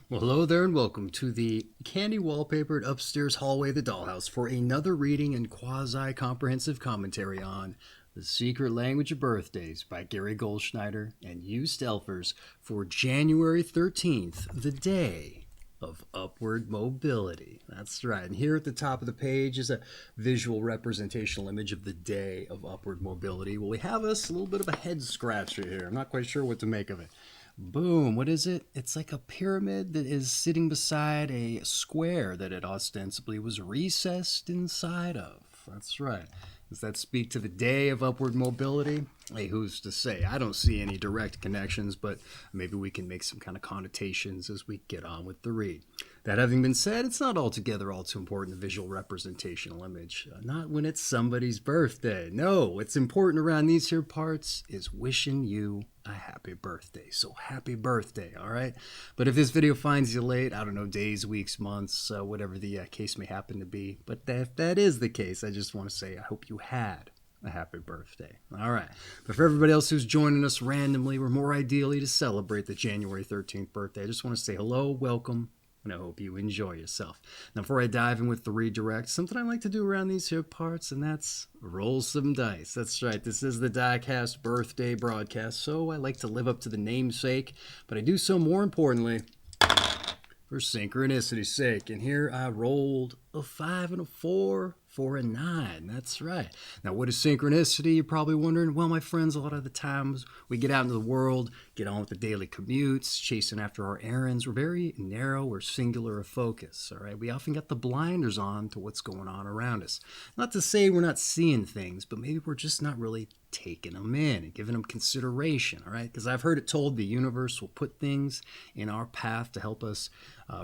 Well, hello there and welcome to the candy wallpapered upstairs hallway of the dollhouse for another reading and quasi-comprehensive commentary on The Secret Language of Birthdays by Gary Goldschneider and you Stelfers for January 13th, the day of upward mobility. That's right. And here at the top of the page is a visual representational image of the day of upward mobility. Well, we have us a little bit of a head scratcher here. I'm not quite sure what to make of it. Boom, what is it? It's like a pyramid that is sitting beside a square that it ostensibly was recessed inside of. That's right. Does that speak to the day of upward mobility? Hey, who's to say? I don't see any direct connections, but maybe we can make some kind of connotations as we get on with the read. That having been said, it's not altogether all too important, the visual representational image. Not when it's somebody's birthday. No, what's important around these here parts is wishing you a happy birthday. So happy birthday, all right? But if this video finds you late, I don't know, days, weeks, months, whatever the case may happen to be. But if that is the case, I just want to say I hope you had a happy birthday. All right. But for everybody else who's joining us randomly, or more ideally to celebrate the January 13th birthday, I just want to say hello, welcome, and I hope you enjoy yourself. Now, before I dive in with the redirect, something I like to do around these here parts, and that's roll some dice. That's right. This is the DykASSt birthday broadcast, so I like to live up to the namesake, but I do so more importantly for synchronicity's sake. And here I rolled a 5 and a 4 for a 9. That's right. Now, what is synchronicity? You're probably wondering. Well, my friends, a lot of the times we get out into the world, get on with the daily commutes, chasing after our errands. We're very narrow or singular of focus, all right? We often got the blinders on to what's going on around us. Not to say we're not seeing things, but maybe we're just not really taking them in and giving them consideration, all right? Because I've heard it told the universe will put things in our path to help us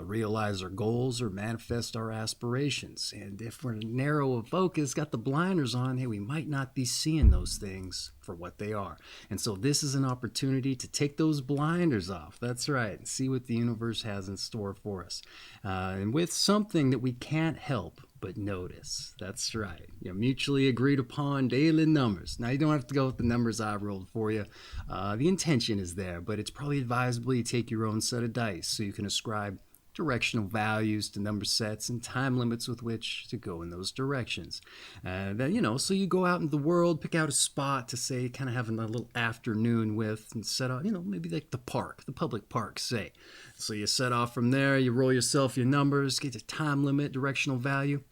realize our goals or manifest our aspirations. And if we're narrow of focus, got the blinders on, hey, we might not be seeing those things for what they are. And so this is an opportunity to take those blinders off. That's right. And see what the universe has in store for us. And with something that we can't help but notice. That's right. Mutually agreed upon daily numbers. Now, you don't have to go with the numbers I rolled for you. The intention is there, but it's probably advisable you take your own set of dice so you can ascribe directional values to number sets and time limits with which to go in those directions. Then, so you go out in the world, pick out a spot to say, kind of having a little afternoon with and set off, maybe like the park, the public park, say. So you set off from there, you roll yourself your numbers, get a time limit, directional value.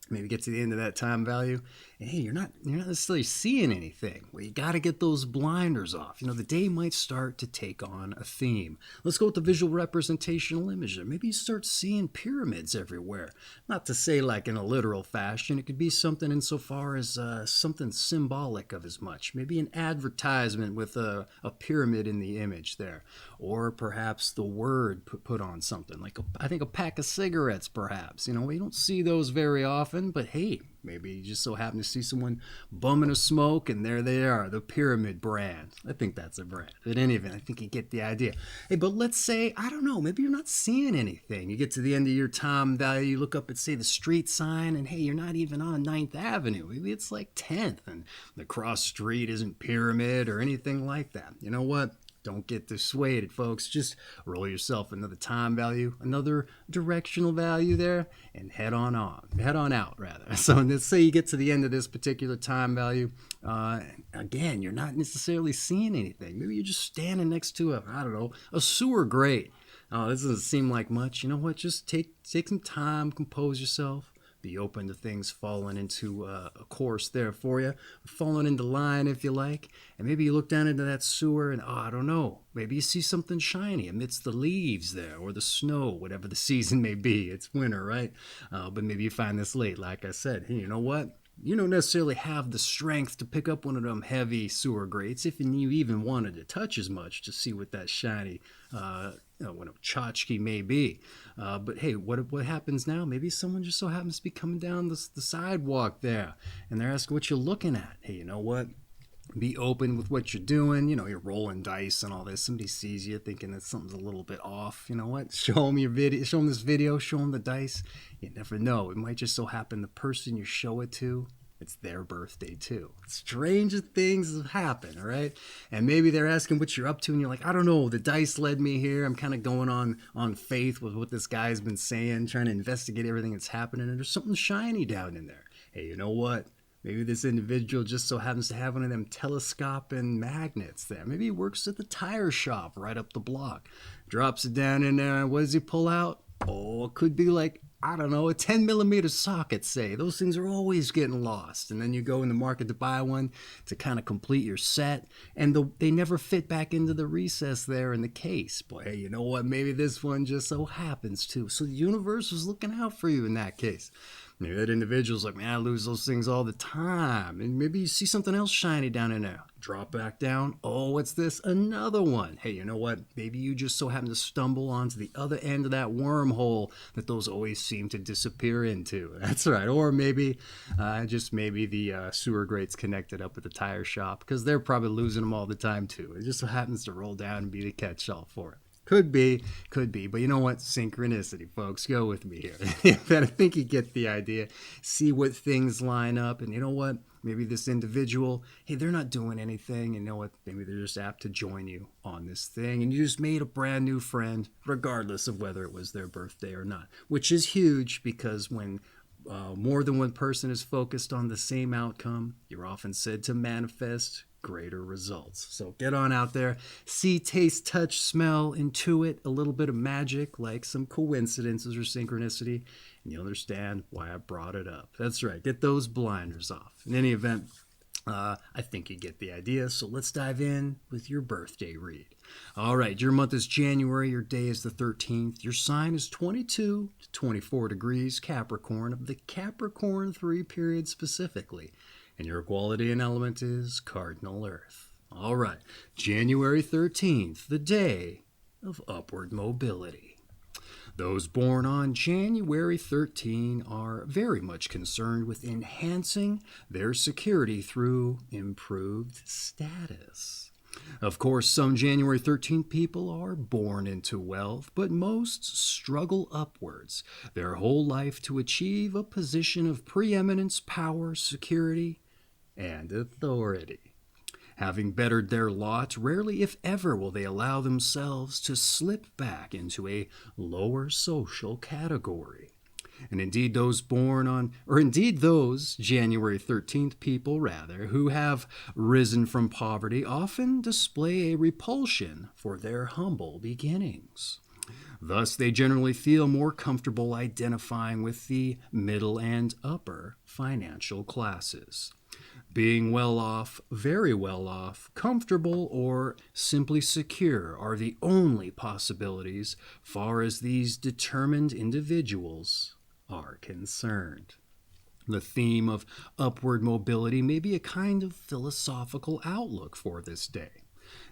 Maybe get to the end of that time value, and hey, you're not necessarily seeing anything. Well, you got to get those blinders off. The day might start to take on a theme. Let's go with the visual representational image. Maybe you start seeing pyramids everywhere. Not to say like in a literal fashion. It could be something insofar as something symbolic of as much. Maybe an advertisement with a pyramid in the image there, or perhaps the word put on something like I think a pack of cigarettes. Perhaps we don't see those very often. But hey, maybe you just so happen to see someone bumming a smoke and there they are, the pyramid brand. I think that's a brand. At any event, I think you get the idea. Hey, but let's say, I don't know, maybe you're not seeing anything. You get to the end of your time value, you look up at, say, the street sign, and hey, you're not even on 9th Avenue. Maybe it's like 10th, and the cross street isn't pyramid or anything like that. You know what? Don't get dissuaded, folks. Just roll yourself another time value, another directional value there, and head on out, rather. So let's say you get to the end of this particular time value. Again, you're not necessarily seeing anything. Maybe you're just standing next to a sewer grate. This doesn't seem like much. You know what? Just take some time, compose yourself. Be open to things falling into a course there for you, falling into line if you like, and maybe you look down into that sewer and I don't know, maybe you see something shiny amidst the leaves there or the snow, whatever the season may be. It's winter, right? But maybe you find this late. Like I said, hey, you know what? You don't necessarily have the strength to pick up one of them heavy sewer grates if you even wanted to touch as much to see what that shiny what a tchotchke may be. But hey, what happens now? Maybe someone just so happens to be coming down the sidewalk there, and they're asking what you're looking at. Hey, you know what? Be open with what you're doing. You're rolling dice and all this. Somebody sees you thinking that something's a little bit off. You know what? Show them your video. Show them this video. Show them the dice. You never know. It might just so happen the person you show it to it's their birthday too. Stranger things have happened, all right? And maybe they're asking what you're up to, and you're like, I don't know, the dice led me here. I'm kind of going on faith with what this guy's been saying, trying to investigate everything that's happening, and there's something shiny down in there. Hey, you know what? Maybe this individual just so happens to have one of them telescoping magnets there. Maybe he works at the tire shop right up the block. Drops it down in there, and what does he pull out? Oh, it could be like, I don't know, a 10 millimeter socket, say. Those things are always getting lost. And then you go in the market to buy one to kind of complete your set, and they never fit back into the recess there in the case. Boy, hey, you know what? Maybe this one just so happens to. So the universe is looking out for you in that case. Maybe that individual's like, man, I lose those things all the time. And maybe you see something else shiny down in there. Drop back down. Oh, what's this? Another one. Hey, you know what? Maybe you just so happen to stumble onto the other end of that wormhole that those always seem to disappear into. That's right. Or maybe, maybe the sewer grate's connected up with the tire shop, because they're probably losing them all the time too. It just so happens to roll down and be the catch-all for it. Could be. But you know what? Synchronicity, folks. Go with me here. I think you get the idea. See what things line up. And you know what? Maybe this individual, hey, they're not doing anything. And you know what? Maybe they're just apt to join you on this thing. And you just made a brand new friend, regardless of whether it was their birthday or not. Which is huge, because when more than one person is focused on the same outcome, you're often said to manifest greater results. So get on out there, see, taste, touch, smell, intuit a little bit of magic, like some coincidences or synchronicity, and you'll understand why I brought it up. That's right, get those blinders off. In any event, I think you get the idea, so let's dive in with your birthday read. All right, your month is January, your day is the 13th, your sign is 22 to 24 degrees Capricorn, of the Capricorn III period specifically. And your quality and element is Cardinal Earth. All right, January 13th, the day of upward mobility. Those born on January 13 are very much concerned with enhancing their security through improved status. Of course, some January 13th people are born into wealth, but most struggle upwards their whole life to achieve a position of preeminence, power, security, and authority. Having bettered their lot, rarely if ever will they allow themselves to slip back into a lower social category. And indeed those January 13th people, who have risen from poverty often display a repulsion for their humble beginnings. Thus, they generally feel more comfortable identifying with the middle and upper financial classes. Being well off, very well off, comfortable, or simply secure are the only possibilities far as these determined individuals are concerned. The theme of upward mobility may be a kind of philosophical outlook for this day.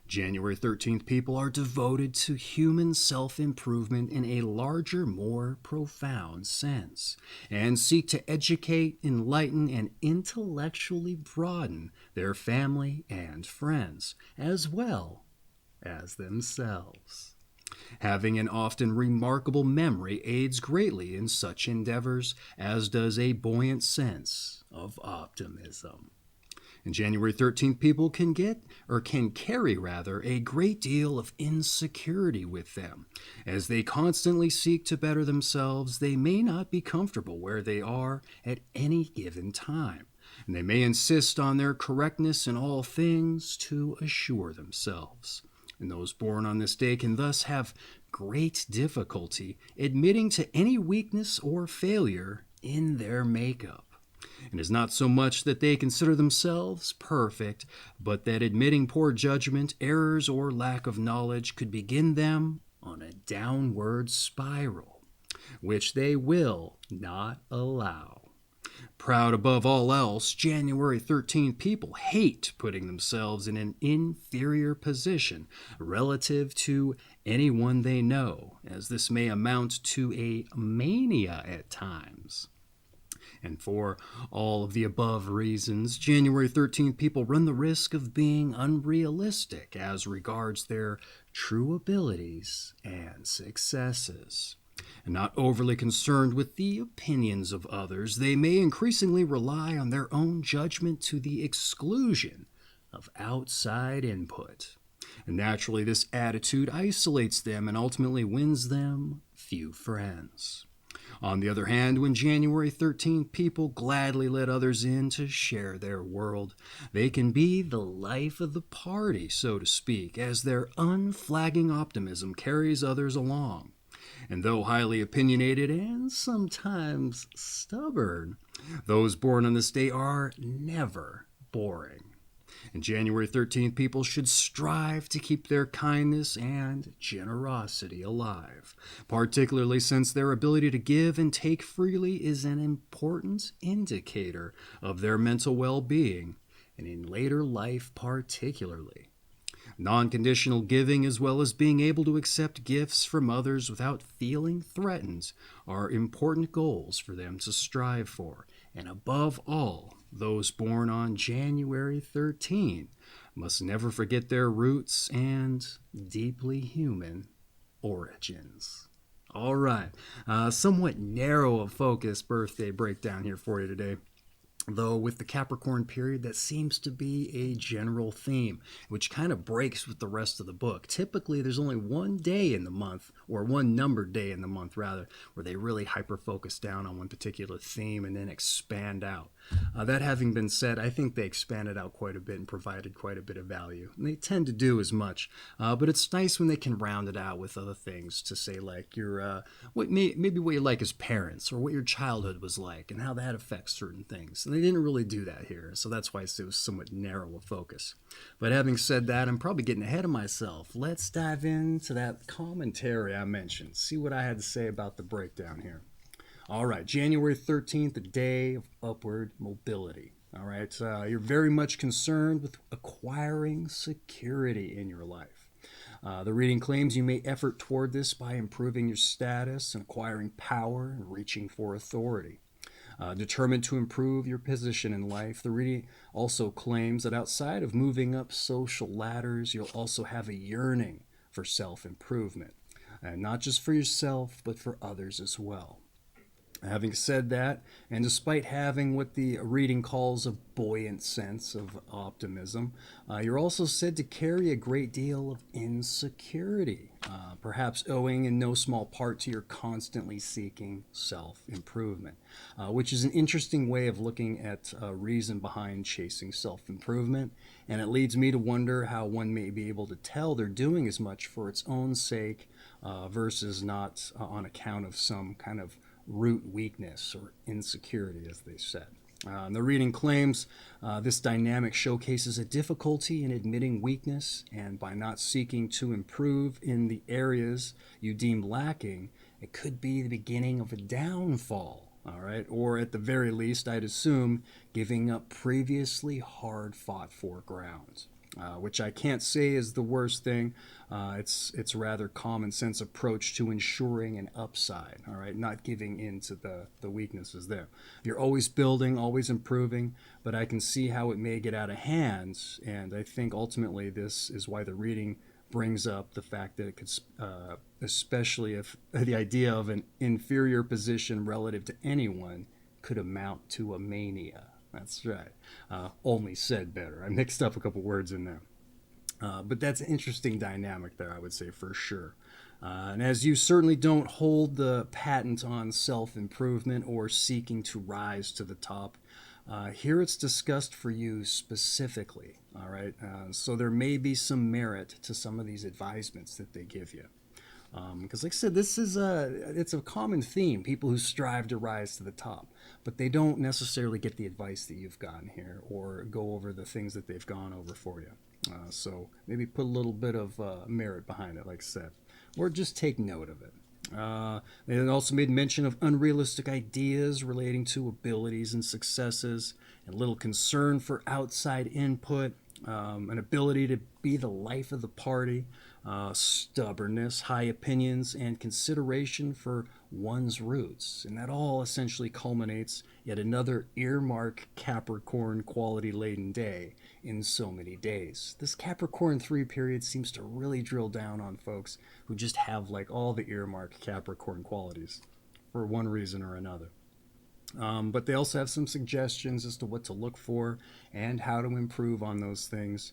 January 13th people are devoted to human self-improvement in a larger, more profound sense, and seek to educate, enlighten, and intellectually broaden their family and friends, as well as themselves. Having an often remarkable memory aids greatly in such endeavors, as does a buoyant sense of optimism. And January 13th people can carry a great deal of insecurity with them. As they constantly seek to better themselves, they may not be comfortable where they are at any given time. And they may insist on their correctness in all things to assure themselves. And those born on this day can thus have great difficulty admitting to any weakness or failure in their makeup. It is not so much that they consider themselves perfect, but that admitting poor judgment, errors, or lack of knowledge could begin them on a downward spiral, which they will not allow. Proud above all else, January 13th people hate putting themselves in an inferior position relative to anyone they know, as this may amount to a mania at times. And for all of the above reasons, January 13th people run the risk of being unrealistic as regards their true abilities and successes. And not overly concerned with the opinions of others, they may increasingly rely on their own judgment to the exclusion of outside input. And naturally, this attitude isolates them and ultimately wins them few friends. On the other hand, when January 13th people gladly let others in to share their world, they can be the life of the party, so to speak, as their unflagging optimism carries others along. And though highly opinionated and sometimes stubborn, those born on this day are never boring. And January 13th people should strive to keep their kindness and generosity alive, particularly since their ability to give and take freely is an important indicator of their mental well-being, and in later life particularly. Non-conditional giving, as well as being able to accept gifts from others without feeling threatened, are important goals for them to strive for. And above all, those born on January 13 must never forget their roots and deeply human origins. All right, somewhat narrow of focus birthday breakdown here for you today. Though with the Capricorn period, that seems to be a general theme, which kind of breaks with the rest of the book. Typically, there's only one day in the month, or one numbered day in the month, rather, where they really hyper-focus down on one particular theme and then expand out. That having been said, I think they expanded out quite a bit and provided quite a bit of value. And they tend to do as much, but it's nice when they can round it out with other things to say, like maybe what you like as parents, or what your childhood was like, and how that affects certain things. And they didn't really do that here, so that's why it was somewhat narrow of focus. But having said that, I'm probably getting ahead of myself. Let's dive into that commentary I mentioned, see what I had to say about the breakdown here. All right, January 13th, the day of upward mobility. All right, you're very much concerned with acquiring security in your life. The reading claims you may effort toward this by improving your status and acquiring power and reaching for authority. Determined to improve your position in life, the reading also claims that outside of moving up social ladders, you'll also have a yearning for self-improvement. And not just for yourself, but for others as well. Having said that, and despite having what the reading calls a buoyant sense of optimism, you're also said to carry a great deal of insecurity, perhaps owing in no small part to your constantly seeking self-improvement, which is an interesting way of looking at reason behind chasing self-improvement, and it leads me to wonder how one may be able to tell they're doing as much for its own sake versus not on account of some kind of root weakness or insecurity, as they said. The reading claims this dynamic showcases a difficulty in admitting weakness, and by not seeking to improve in the areas you deem lacking, it could be the beginning of a downfall, all right? Or at the very least, I'd assume, giving up previously hard-fought for ground. Which I can't say is the worst thing. It's rather common sense approach to ensuring an upside, all right, not giving in to the weaknesses there. You're always building, always improving, but I can see how it may get out of hand, and I think ultimately this is why the reading brings up the fact that it could, especially if the idea of an inferior position relative to anyone could amount to a mania. That's right. Only said better. I mixed up a couple words in there. But that's an interesting dynamic there, I would say, for sure. And as you certainly don't hold the patent on self-improvement or seeking to rise to the top, here it's discussed for you specifically, all right? So there may be some merit to some of these advisements that they give you. Because like I said, it's a common theme, people who strive to rise to the top, but they don't necessarily get the advice that you've gotten here or go over the things that they've gone over for you. So maybe put a little bit of merit behind it, like I said, or just take note of it. They also made mention of unrealistic ideas relating to abilities and successes, and little concern for outside input, an ability to be the life of the party, stubbornness, high opinions, and consideration for one's roots. And that all essentially culminates yet another earmark Capricorn quality laden day in so many days. This Capricorn III period seems to really drill down on folks who just have like all the earmark Capricorn qualities for one reason or another. But they also have some suggestions as to what to look for and how to improve on those things,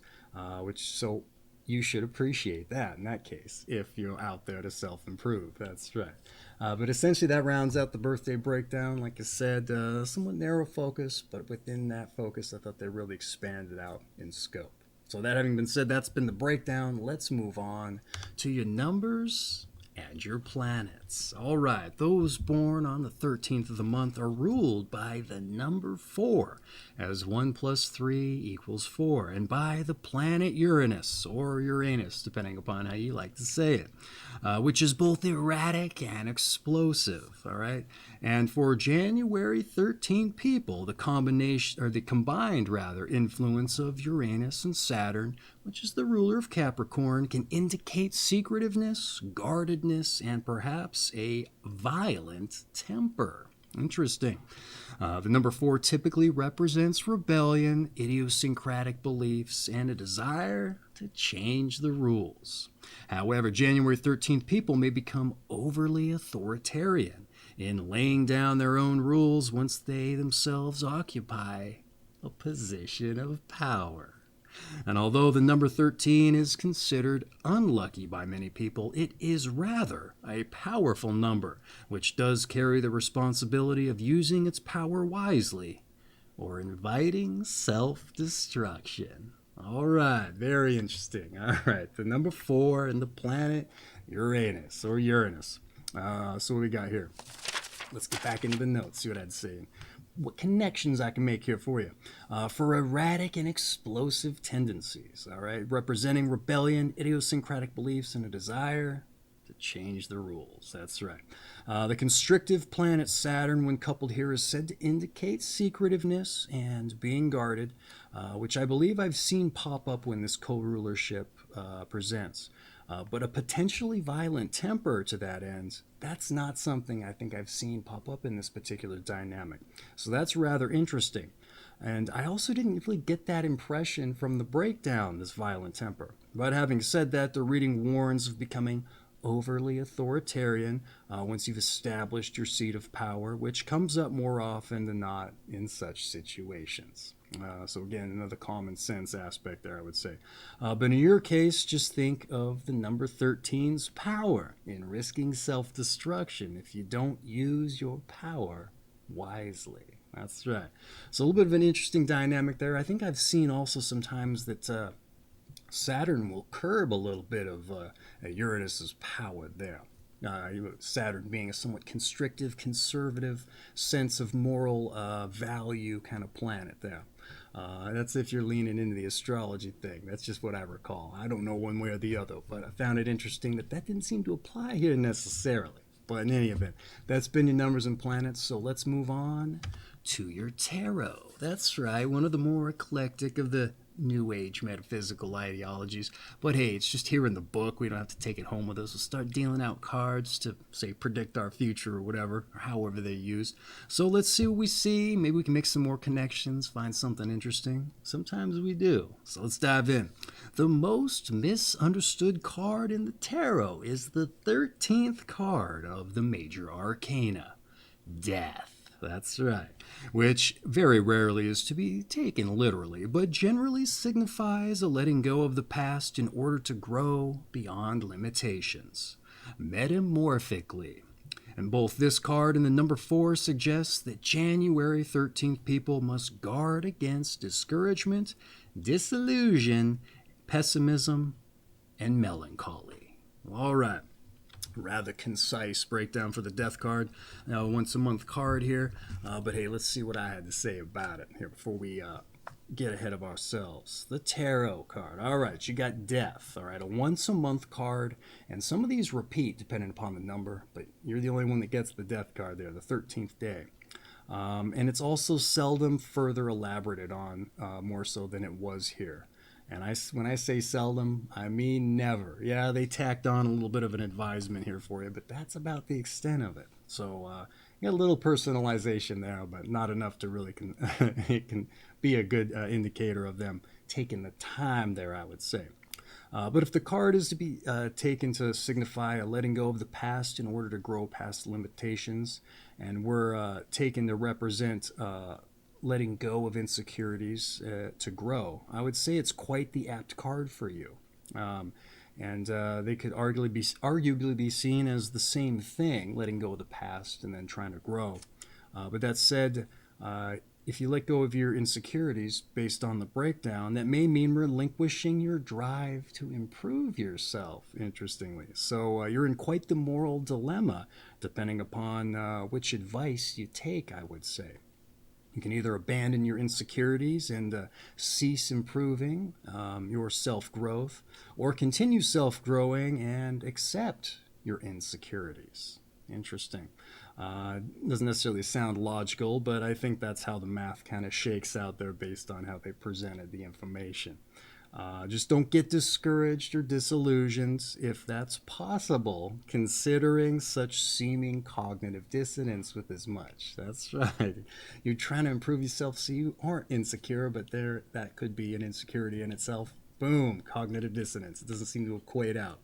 so you should appreciate that in that case if you're out there to self-improve. That's right. But essentially that rounds out the birthday breakdown. Like I said, somewhat narrow focus, but within that focus I thought they really expanded out in scope. So that having been said, that's been the breakdown. Let's move on to your numbers and your planets. All right, those born on the 13th of the month are ruled by the number 4, as 1 plus 3 equals 4, and by the planet Uranus, or Uranus, depending upon how you like to say it, which is both erratic and explosive. All right, and for January 13 people, the combined influence of Uranus and Saturn, which is the ruler of Capricorn, can indicate secretiveness, guardedness, and perhaps a violent temper. Interesting. The number 4 typically represents rebellion, idiosyncratic beliefs, and a desire to change the rules. However, January 13th people may become overly authoritarian in laying down their own rules once they themselves occupy a position of power. And although the number 13 is considered unlucky by many people, it is rather a powerful number, which does carry the responsibility of using its power wisely or inviting self-destruction. All right, very interesting. All right, the number 4 and the planet Uranus, or Uranus. So what we got here? Let's get back into the notes, see what I'd say. What connections I can make here for you. For erratic and explosive tendencies, all right, representing rebellion, idiosyncratic beliefs, and a desire to change the rules. That's right. The constrictive planet Saturn, when coupled here, is said to indicate secretiveness and being guarded, which I believe I've seen pop up when this co-rulership presents. But a potentially violent temper to that end, that's not something I think I've seen pop up in this particular dynamic. So that's rather interesting. And I also didn't really get that impression from the breakdown, this violent temper. But having said that, the reading warns of becoming overly authoritarian once you've established your seat of power, which comes up more often than not in such situations. So again, another common sense aspect there, I would say. But in your case, just think of the number 13's power in risking self-destruction if you don't use your power wisely. That's right. So a little bit of an interesting dynamic there. I think I've seen also sometimes that Saturn will curb a little bit of Uranus's power there. Saturn being a somewhat constrictive, conservative sense of moral value kind of planet there. That's if you're leaning into the astrology thing. That's just what I recall. I don't know one way or the other, but I found it interesting that didn't seem to apply here necessarily. But in any event, that's been your numbers and planets, so let's move on to your tarot. That's right, one of the more eclectic of the New Age metaphysical ideologies. But hey, it's just here in the book. We don't have to take it home with us. We'll start dealing out cards to, say, predict our future or whatever, or however they're used. So let's see what we see. Maybe we can make some more connections, find something interesting. Sometimes we do. So let's dive in. The most misunderstood card in the tarot is the 13th card of the major arcana, Death. That's right. Which very rarely is to be taken literally, but generally signifies a letting go of the past in order to grow beyond limitations. Metamorphically. And both this card and the number 4 suggests that January 13th people must guard against discouragement, disillusion, pessimism, and melancholy. All right. Rather concise breakdown for the Death card. Once a month card here. But hey, let's see what I had to say about it here before we get ahead of ourselves. The Tarot card. All right, you got Death. All right, a once a month card. And some of these repeat depending upon the number. But you're the only one that gets the Death card there, the 13th day. And it's also seldom further elaborated on, more so than it was here. And when I say seldom, I mean never. Yeah, they tacked on a little bit of an advisement here for you, but that's about the extent of it. So you got a little personalization there, but not enough to really it can be a good indicator of them taking the time there, I would say. But if the card is to be taken to signify a letting go of the past in order to grow past limitations, and we're taken to represent letting go of insecurities to grow, I would say it's quite the apt card for you. And they could arguably be seen as the same thing, letting go of the past and then trying to grow. But that said, if you let go of your insecurities based on the breakdown, that may mean relinquishing your drive to improve yourself, interestingly. So you're in quite the moral dilemma, depending upon which advice you take, I would say. You can either abandon your insecurities and cease improving your self-growth, or continue self-growing and accept your insecurities. Interesting. Doesn't necessarily sound logical, but I think that's how the math kind of shakes out there based on how they presented the information. Just don't get discouraged or disillusioned if that's possible, considering such seeming cognitive dissonance with as much. That's right. You're trying to improve yourself so you aren't insecure, but that could be an insecurity in itself. Boom, cognitive dissonance. It doesn't seem to equate out.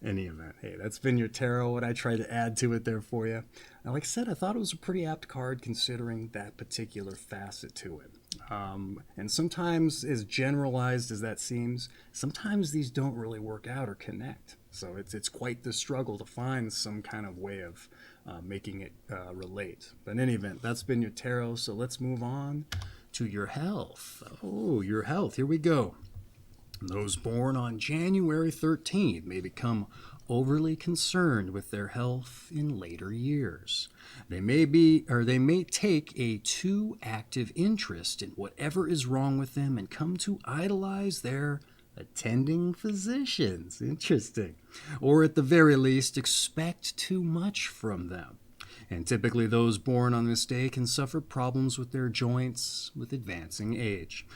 Any event, hey, that's been your tarot, what I tried to add to it there for you. Now, like I said, I thought it was a pretty apt card considering that particular facet to it. And sometimes, as generalized as that seems, sometimes these don't really work out or connect. So it's quite the struggle to find some kind of way of making it relate. But in any event, that's been your tarot, so let's move on to your health. Oh, your health, here we go. Those born on January 13th may become overly concerned with their health in later years. They may take a too active interest in whatever is wrong with them and come to idolize their attending physicians. Interesting. Or at the very least, expect too much from them. And typically those born on this day can suffer problems with their joints with advancing age.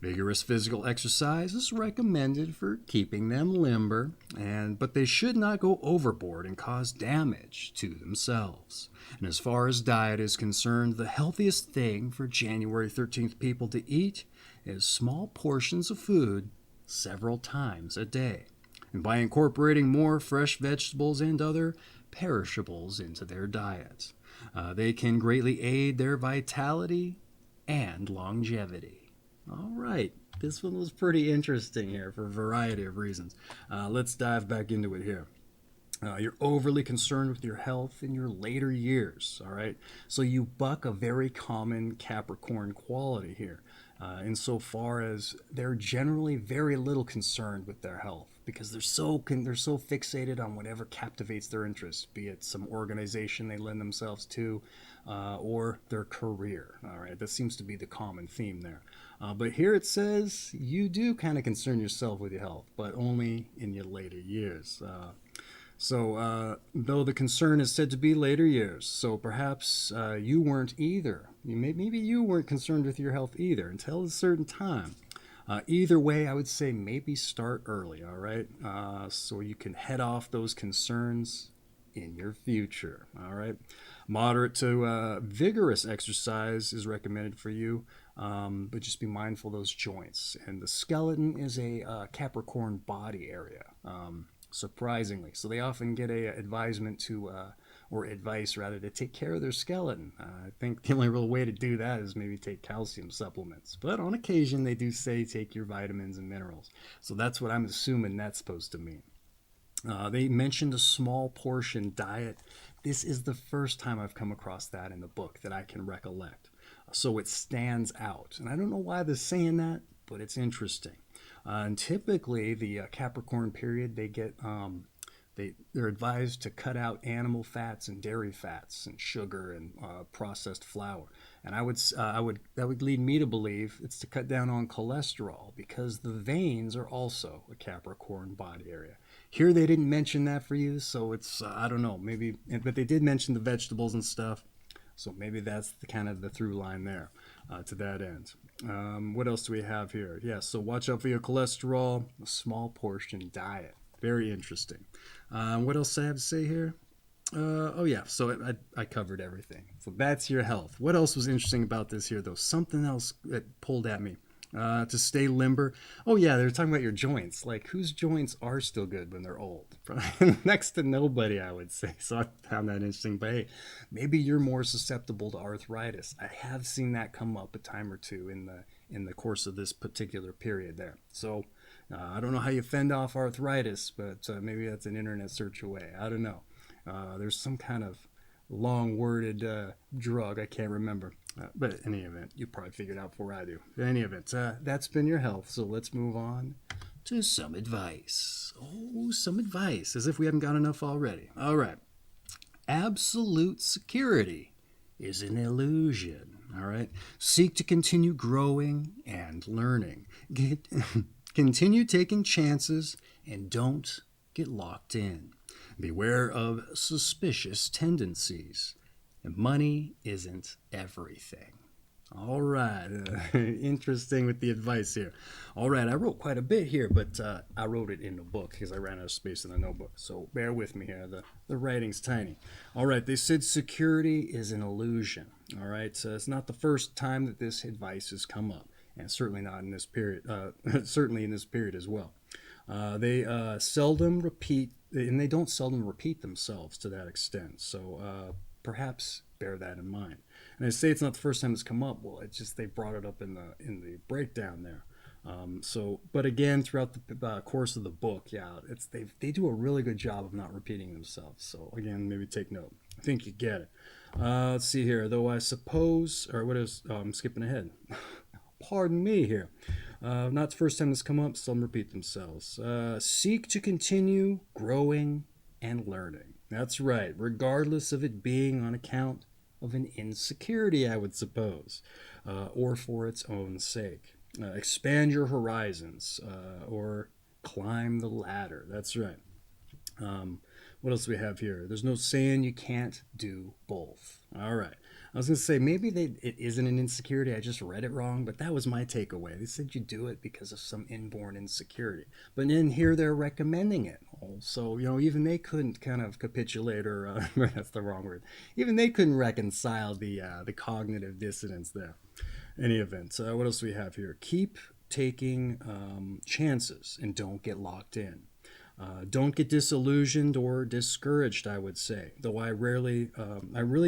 Vigorous physical exercise is recommended for keeping them limber, but they should not go overboard and cause damage to themselves. And as far as diet is concerned, the healthiest thing for January 13th people to eat is small portions of food several times a day. And by incorporating more fresh vegetables and other perishables into their diet, they can greatly aid their vitality and longevity. All right, this one was pretty interesting here for a variety of reasons. Let's dive back into it here. You're overly concerned with your health in your later years, all right? So you buck a very common Capricorn quality here, insofar as they're generally very little concerned with their health because they're so fixated on whatever captivates their interest, be it some organization they lend themselves to or their career, all right? That seems to be the common theme there. But here it says you do kind of concern yourself with your health, but only in your later years. So though the concern is said to be later years, so perhaps you weren't either. Maybe you weren't concerned with your health either until a certain time. Either way, I would say maybe start early, all right? So you can head off those concerns in your future, all right? Moderate to vigorous exercise is recommended for you, but just be mindful of those joints. And the skeleton is a Capricorn body area, surprisingly. So they often get a advisement to, or advice rather, to take care of their skeleton. I think the only real way to do that is maybe take calcium supplements. But on occasion, they do say take your vitamins and minerals. So that's what I'm assuming that's supposed to mean. They mentioned a small portion diet. This is the first time I've come across that in the book that I can recollect. So it stands out. And I don't know why they're saying that, but it's interesting. And typically, the Capricorn period, they get they're advised to cut out animal fats and dairy fats and sugar and processed flour. And that would lead me to believe it's to cut down on cholesterol because the veins are also a Capricorn body area. Here they didn't mention that for you, so it's I don't know, maybe, but they did mention the vegetables and stuff. So maybe that's the kind of the through line there. to that end. What else do we have here? Yeah, so watch out for your cholesterol, a small portion diet. Very interesting. What else I have to say here? Oh yeah, so I covered everything. So that's your health. What else was interesting about this here, though? Something else that pulled at me. To stay limber. Oh yeah, they're talking about your joints. Like, whose joints are still good when they're old? Next to nobody, I would say. So I found that interesting. But hey, maybe you're more susceptible to arthritis. I have seen that come up a time or two in the course of this particular period there. So I don't know how you fend off arthritis, but maybe that's an internet search away. I don't know. There's some kind of long worded drug. I can't remember. But in any event, you probably figured out before I do. In any event, that's been your health. So let's move on to some advice. Oh, some advice, as if we haven't got enough already. All right. Absolute security is an illusion. All right. Seek to continue growing and learning. Continue taking chances and don't get locked in. Beware of suspicious tendencies. And money isn't everything. All right. Interesting with the advice here. All right. I wrote quite a bit here, but I wrote it in the book because I ran out of space in the notebook. So bear with me here. The writing's tiny. All right. They said security is an illusion. All right. So it's not the first time that this advice has come up, and certainly not in this period. Certainly in this period as well. They seldom repeat, and they don't seldom repeat themselves to that extent. So perhaps bear that in mind. And I say it's not the first time it's come up. Well, it's just they brought it up in the breakdown there. But again, throughout the course of the book, yeah, they do a really good job of not repeating themselves. So again, maybe take note. I think you get it. Let's see here. Though I suppose, or what is? I'm skipping ahead. Pardon me here. Not the first time this come up. Some repeat themselves. Seek to continue growing and learning. That's right, regardless of it being on account of an insecurity, I would suppose, or for its own sake. Expand your horizons, or climb the ladder. That's right. What else do we have here? There's no saying you can't do both. All right. I was going to say maybe it isn't an insecurity. I just read it wrong, but that was my takeaway. They said you do it because of some inborn insecurity. But then here they're recommending it. So, even they couldn't kind of capitulate, or that's the wrong word. Even they couldn't reconcile the cognitive dissonance there. Any event, what else do we have here? Keep taking chances and don't get locked in. Don't get disillusioned or discouraged, I would say, though I really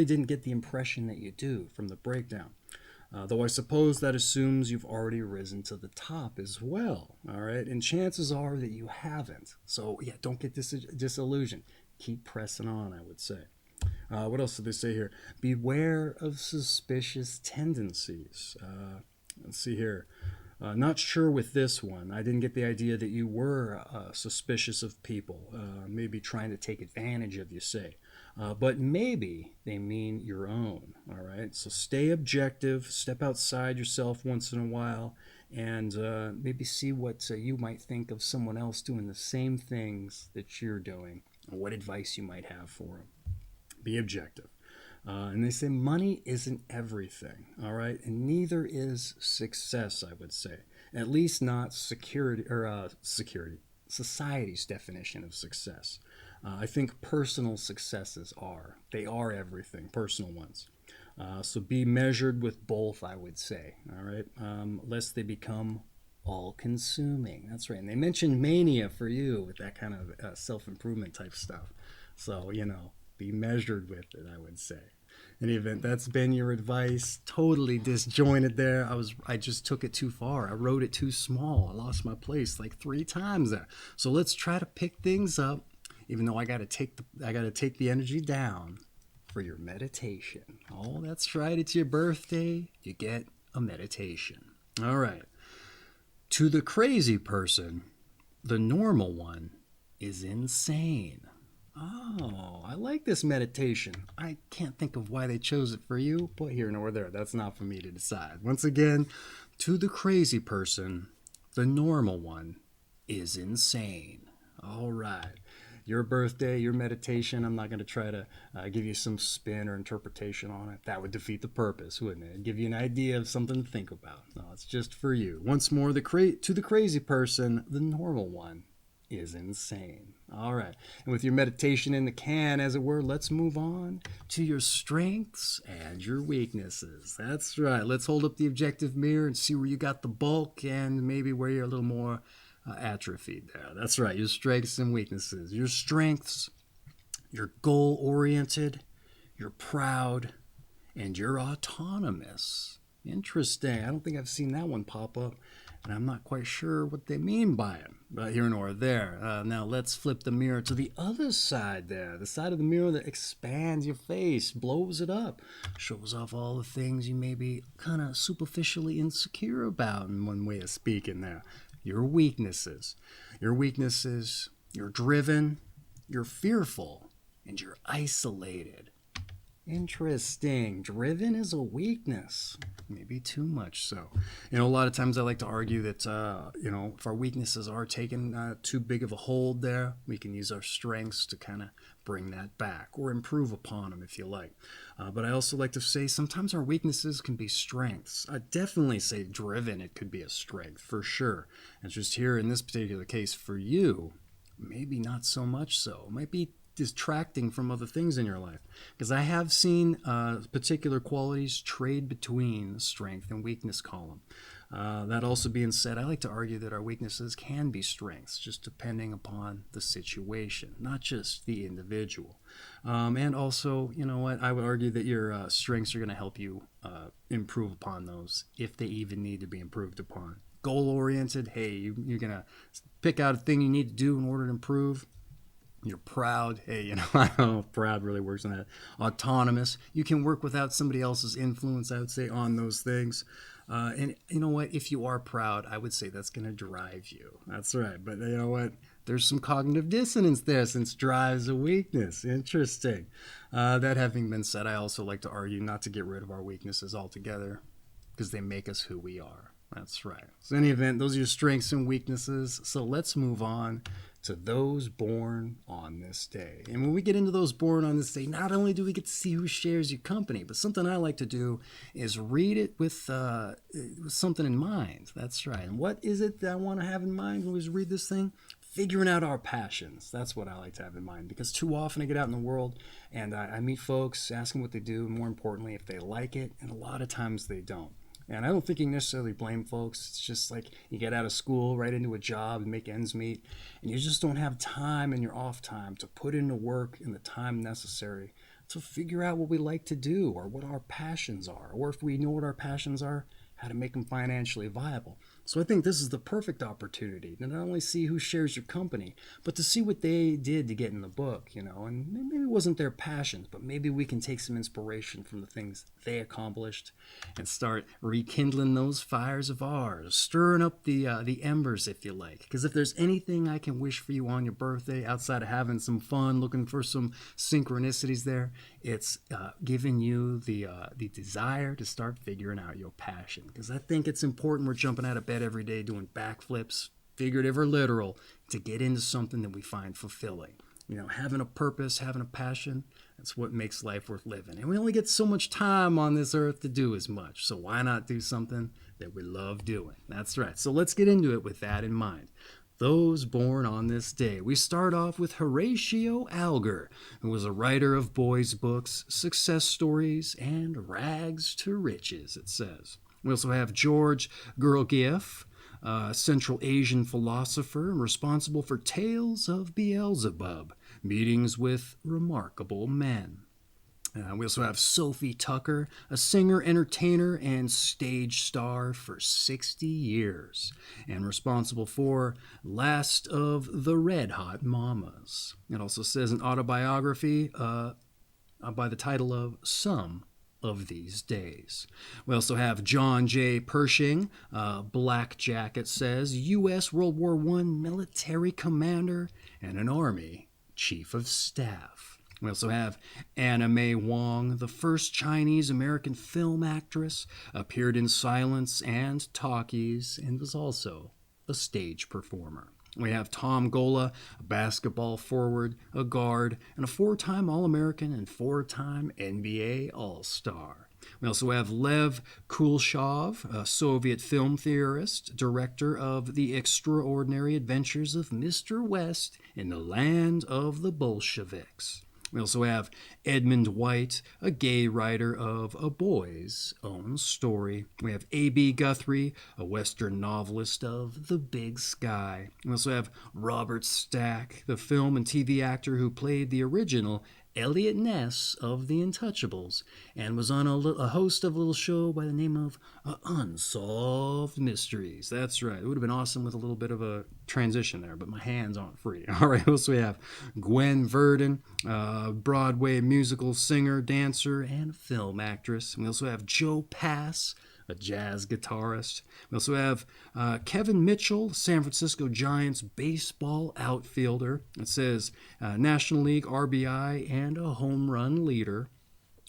didn't get the impression that you do from the breakdown. Though I suppose that assumes you've already risen to the top as well, all right? And chances are that you haven't. So, yeah, don't get disillusioned. Keep pressing on, I would say. What else did they say here? Beware of suspicious tendencies. Let's see here. Not sure with this one. I didn't get the idea that you were suspicious of people, maybe trying to take advantage of you, say. But maybe they mean your own, all right? So stay objective, step outside yourself once in a while, and maybe see what you might think of someone else doing the same things that you're doing, or what advice you might have for them. Be objective. And they say money isn't everything, all right? And neither is success, I would say. At least not society's definition of success. I think personal successes are. They are everything, personal ones. So be measured with both, I would say, all right? Lest they become all-consuming. That's right. And they mentioned mania for you with that kind of self-improvement type stuff. So, be measured with it, I would say. In any event, that's been your advice. Totally disjointed there. I just took it too far. I wrote it too small. I lost my place like 3 times there. So let's try to pick things up, even though I got to take the energy down for your meditation. Oh, that's right. It's your birthday. You get a meditation. All right. To the crazy person, the normal one is insane. Oh, I like this meditation. I can't think of why they chose it for you, but here nor there. That's not for me to decide. Once again, to the crazy person, the normal one is insane. All right. your birthday, your meditation. I'm not going to try to give you some spin or interpretation on it. That would defeat the purpose, wouldn't it? Give you an idea of something to think about. No, it's just for you. Once more, to the crazy person, the normal one is insane. All right. And with your meditation in the can, as it were, let's move on to your strengths and your weaknesses. That's right. Let's hold up the objective mirror and see where you got the bulk and maybe where you're a little more atrophied there. That's right. Your strengths and weaknesses. Your strengths, you're goal-oriented, you're proud, and you're autonomous. Interesting. I don't think I've seen that one pop up. And I'm not quite sure what they mean by it, but here nor there. Now let's flip the mirror to the other side there, the side of the mirror that expands your face, blows it up, shows off all the things you may be kind of superficially insecure about in one way of speaking there. Your weaknesses. Your weaknesses, you're driven, you're fearful, and you're isolated. Interesting. Driven is a weakness. Maybe too much so. A lot of times I like to argue that, if our weaknesses are taking too big of a hold there, we can use our strengths to kind of bring that back or improve upon them if you like. But I also like to say sometimes our weaknesses can be strengths. I definitely say driven, it could be a strength for sure. And just here in this particular case for you, maybe not so much so. It might be distracting from other things in your life, because I have seen particular qualities trade between the strength and weakness column. That also being said, I like to argue that our weaknesses can be strengths, just depending upon the situation, not just the individual. And also, I would argue that your strengths are going to help you improve upon those if they even need to be improved upon. Goal-oriented, hey, you're going to pick out a thing you need to do in order to improve. You're proud. Hey, I don't know if proud really works on that. Autonomous. You can work without somebody else's influence, I would say, on those things. And you know what? If you are proud, I would say that's going to drive you. That's right. But you know what? There's some cognitive dissonance there, since drive is a weakness. Interesting. That having been said, I also like to argue not to get rid of our weaknesses altogether, because they make us who we are. That's right. So in any event, those are your strengths and weaknesses. So let's move on to those born on this day. And when we get into those born on this day, not only do we get to see who shares your company, but something I like to do is read it with something in mind. That's right. And what is it that I want to have in mind when we read this thing? Figuring out our passions. That's what I like to have in mind, because too often I get out in the world and I meet folks, ask them what they do, and more importantly, if they like it, and a lot of times they don't. And I don't think you necessarily blame folks. It's just like you get out of school, right into a job, and make ends meet, and you just don't have time in your off time to put into work in the time necessary to figure out what we like to do, or what our passions are, or if we know what our passions are, how to make them financially viable. So I think this is the perfect opportunity to not only see who shares your company, but to see what they did to get in the book, and maybe it wasn't their passions, but maybe we can take some inspiration from the things they accomplished and start rekindling those fires of ours, stirring up the embers, if you like. Because if there's anything I can wish for you on your birthday, outside of having some fun, looking for some synchronicities there, it's giving you the desire to start figuring out your passion. Because I think it's important we're jumping out of bed every day doing backflips, figurative or literal, to get into something that we find fulfilling. Having a purpose, having a passion, that's what makes life worth living. And we only get so much time on this earth to do as much. So why not do something that we love doing? That's right. So let's get into it with that in mind. Those born on this day. We start off with Horatio Alger, who was a writer of boys' books, success stories, and rags to riches, it says. We also have George Gurdjieff, a Central Asian philosopher responsible for Tales of Beelzebub, Meetings with Remarkable Men. We also have Sophie Tucker, a singer, entertainer, and stage star for 60 years, and responsible for Last of the Red Hot Mamas. It also says an autobiography by the title of Some of These Days. We also have John J. Pershing, Blackjack, it says, U.S. World War I military commander and an Army chief of staff. We also have Anna May Wong, the first Chinese-American film actress, appeared in silents and talkies, and was also a stage performer. We have Tom Gola, a basketball forward, a guard, and a 4-time All-American and 4-time NBA All-Star. We also have Lev Kuleshov, a Soviet film theorist, director of The Extraordinary Adventures of Mr. West in the Land of the Bolsheviks. We also have Edmund White, a gay writer of A Boy's Own Story. We have A.B. Guthrie, a Western novelist of The Big Sky. We also have Robert Stack, the film and TV actor who played the original Elliot Ness of The Untouchables and was on a host of a little show by the name of Unsolved Mysteries. That's right. It would have been awesome with a little bit of a transition there, but my hands aren't free. All right, also we have Gwen Verdon, Broadway musical singer, dancer, and film actress. We also have Joe Pass, a jazz guitarist. We also have Kevin Mitchell, San Francisco Giants baseball outfielder. It says National League RBI and a home run leader.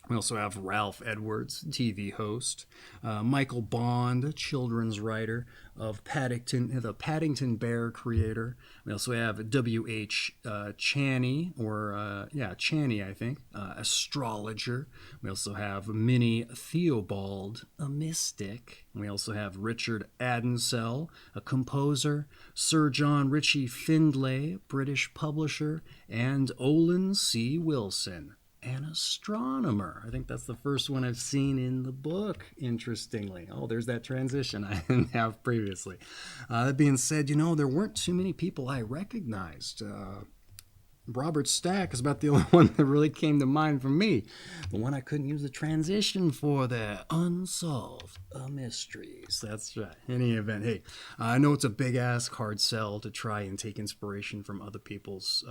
We also have Ralph Edwards, TV host, Michael Bond, a children's writer of Paddington, the Paddington Bear creator. We also have W.H. Chaney, Chaney, I think, astrologer. We also have Minnie Theobald, a mystic. We also have Richard Adensell, a composer, Sir John Ritchie Findlay, British publisher, and Olin C. Wilson, an astronomer. I think that's the first one I've seen in the book, interestingly. Oh, there's that transition I didn't have previously. That being said, there weren't too many people I recognized. Robert Stack is about the only one that really came to mind for me. The one I couldn't use the transition for, the Unsolved Mysteries. That's right. In any event, hey, I know it's a big-ass hard sell to try and take inspiration from other people's,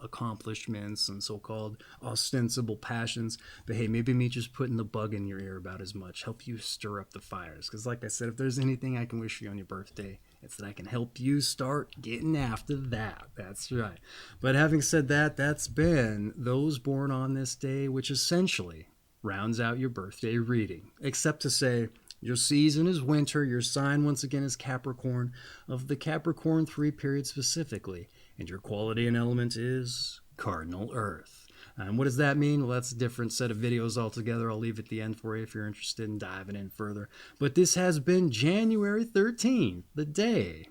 accomplishments and so-called ostensible passions. But hey, maybe me just putting the bug in your ear about as much help you stir up the fires. Because like I said, if there's anything I can wish you on your birthday, it's that I can help you start getting after that. That's right. But having said that, that's been Those Born on This Day, which essentially rounds out your birthday reading. Except to say, your season is winter, your sign once again is Capricorn, of the Capricorn III period specifically, and your quality and element is Cardinal Earth. And what does that mean? Well, that's a different set of videos altogether. I'll leave at the end for you if you're interested in diving in further. But this has been January 13th, the day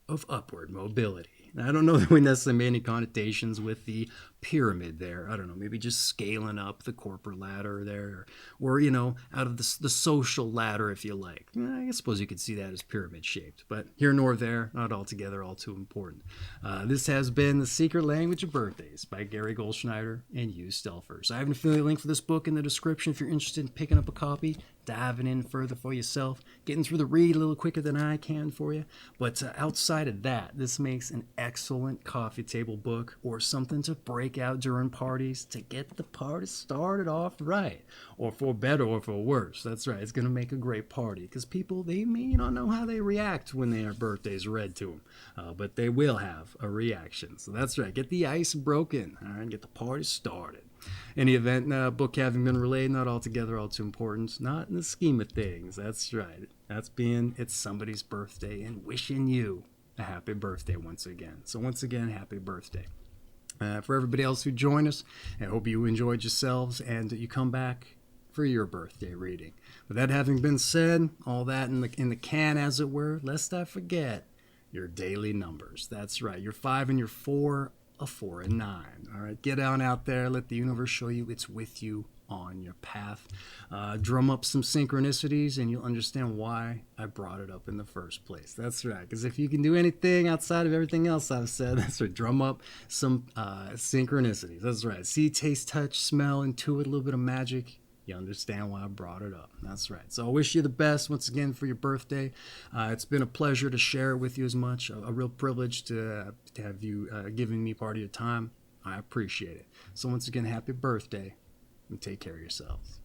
of upward mobility. Now, I don't know that we necessarily made any connotations with the pyramid there. I don't know, maybe just scaling up the corporate ladder there, or out of the social ladder, if you like. I suppose you could see that as pyramid shaped, but here nor there, not altogether all too important. This has been The Secret Language of Birthdays by Gary Goldschneider and you, Stelfers. I have an affiliate link for this book in the description if you're interested in picking up a copy, diving in further for yourself, getting through the read a little quicker than I can for you. But outside of that, this makes an excellent coffee table book or something to break out during parties to get the party started off right, or for better or for worse. That's right, it's going to make a great party because people, they may not know how they react when their birthdays read to them, but they will have a reaction. So that's right, get the ice broken, all right, get the party started. Any event, book having been relayed, not altogether all too important, not in the scheme of things. That's right. It's somebody's birthday and wishing you a happy birthday once again. So once again, happy birthday. For everybody else who joined us, I hope you enjoyed yourselves and that you come back for your birthday reading. With that having been said, all that in the can, as it were, lest I forget your daily numbers. That's right, your 5 and your 4, a 4 and 9. All right, get on out there, let the universe show you it's with you on your path. Drum up some synchronicities and you'll understand why I brought it up in the first place. That's right, because if you can do anything outside of everything else I've said, that's right, drum up some synchronicities. That's right, see, taste, touch, smell, intuit, a little bit of magic. You understand why I brought it up. That's right. So I wish you the best once again for your birthday. It's been a pleasure to share it with you as much. A real privilege to have you giving me part of your time. I appreciate it. So once again, happy birthday and take care of yourselves.